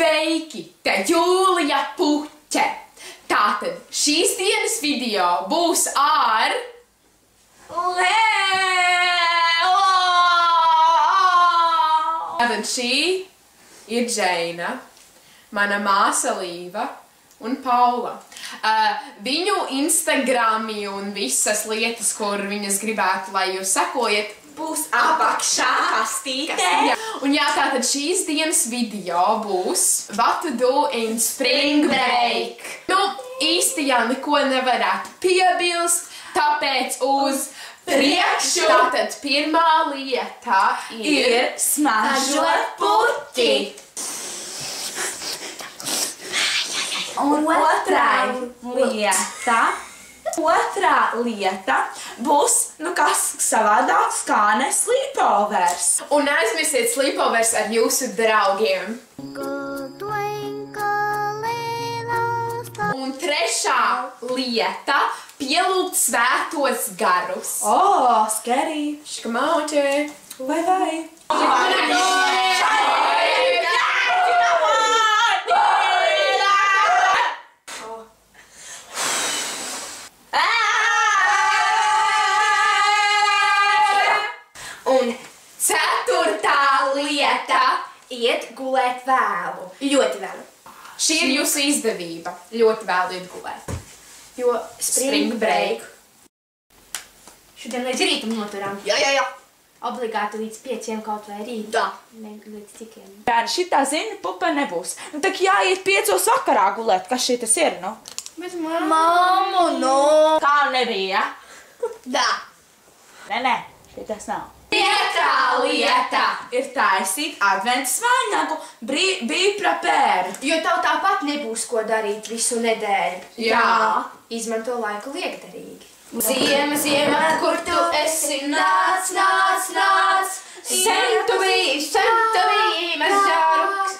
Sveiki! Te Jūlija Puķe! Tātad šīs dienas video būs ar... Tātad šī ir Džeina, mana māsa Līva un Paula. Viņu Instagrami un visas lietas, kur viņas gribētu, lai jūs sekojat, būs apakšā kastītē. Un jā, tātad šīs dienas video būs What to do in spring break. Nu, īsti jau neko nevarētu piebilst, tāpēc uz priekšu. Tātad pirmā lieta ir smažot puķi. Un otrā lieta būs, nu kas savādāks kā ne sleepovers. Un aizmirsiet sleepovers ar jūsu draugiem. Un trešā lieta pielūgt svētos garus. Oh, scary. Škamauķē. Vai vai. Un ceturtā lieta iet gulēt vēlu. Ļoti vēlu. šī ir jūsu izdevība. Ļoti vēl iet gulēt. Jo Spring break. Šodien līdz rītam noturam. Jā. Obligāti līdz 5 kaut vai rīt. Tā. Ne līdz cikiem. Bērni, šitā zina, pupa nebūs. Nu, tak jāiet 5 vakarā gulēt, kas šitas ir, nu? Bet mammu, nu. Kā nebija? Da. Nē, šitas nav. Pietrā lieta Ir taisīt adventas vainagu, bija prepēri. Jo tev tāpat nebūs ko darīt visu nedēļu. Jā. Izmanto laiku liekderīgi. Ziema, kur tu esi, nāc. Sen tu biji, mazā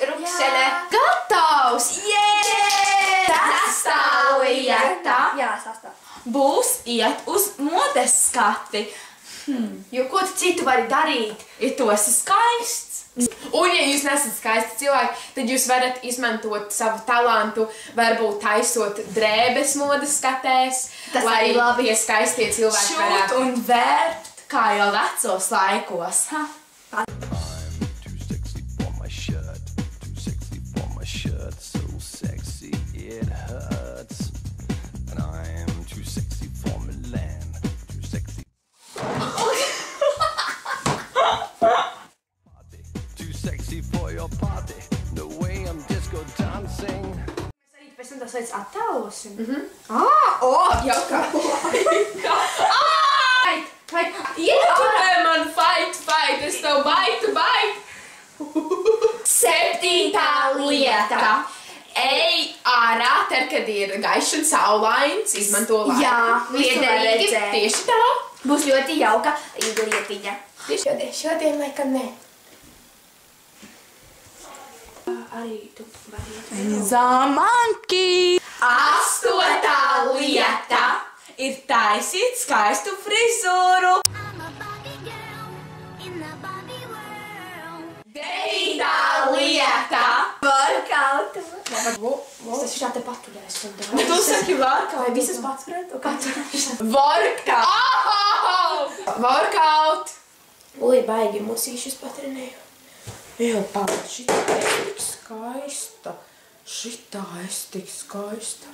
ruksele. Gatavs! Sastā lieta. Jā, sastāv. Būs iet uz modes skati. Jo ko tu citu vari darīt? Ja tu esi skaists. Un ja jūs nesat skaisti cilvēki, tad jūs varat izmantot savu talantu, varbūt taisot drēbes modes skatēs, Tas lai arī labi. tie skaistie cilvēki Šūt varētu. un vērpt, kā jau vecos laikos. Ha? I'm too sexy for my shirt, too sexy for my shirt, so sexy it hurts. And I'm too sexy for Milan, too sexy. Party, too sexy for your party. No way I'm disco dancing. Mēs arī pēc tam tās lietas attēlosim. Jaukā. Ietupē man fight, es tev baitu. 7. lieta. Ej ārā, tad, kad ir gaišs un saulains, izmanto laiku. Jā, liederīgi. redzēt. Tieši tā. Būs ļoti jauka lietiņa. Šodien laikam ne. Arī tu vari iet. Zamanki! 8. lieta. Ir taisīt skaistu frizūru. 9. lieta. Workoutu. Tas Tas šā te paturēs. Tu saki vārkā. Vai visas pats varētu? Workout. Ui, baigi musīšus patrenēju. Jā, pagaid, šitā es tik skaista. Šitā es tik skaista.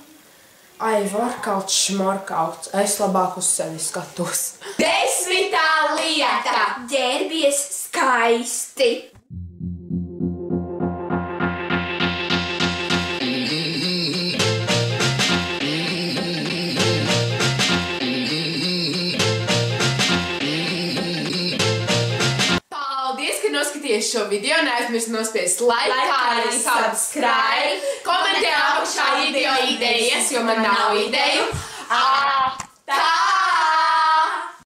Ai, varkauts, šmarkauts. Es labāk uz sevi skatos. 10. lieta. Ģērbies skaisti. Paldies, ka noskatījāties šo video. Neaizmirst nospiest like, kā arī subscribe. Komentē apakšā video idejas, jo man nav ideju.